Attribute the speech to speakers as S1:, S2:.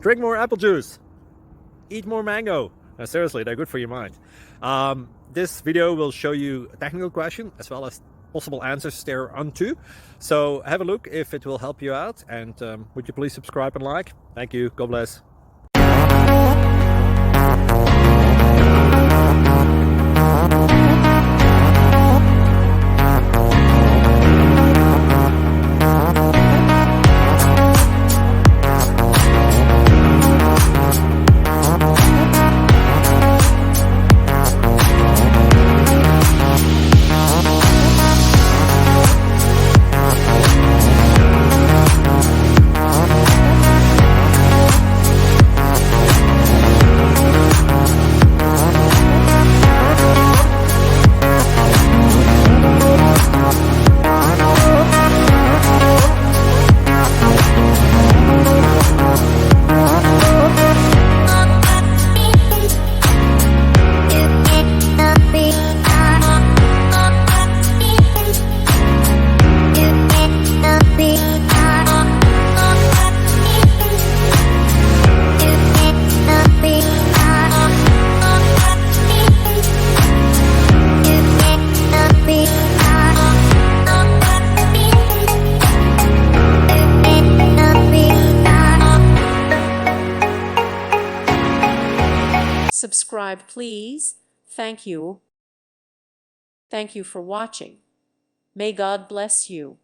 S1: drink more apple juice, eat more mango. Seriously, they're good for your mind. This video will show you a technical question as well as possible answers thereunto. So have a look if it will help you out, and would you please subscribe and like? Thank you. God bless.
S2: Subscribe, please. Thank you. Thank you for watching. May God bless you.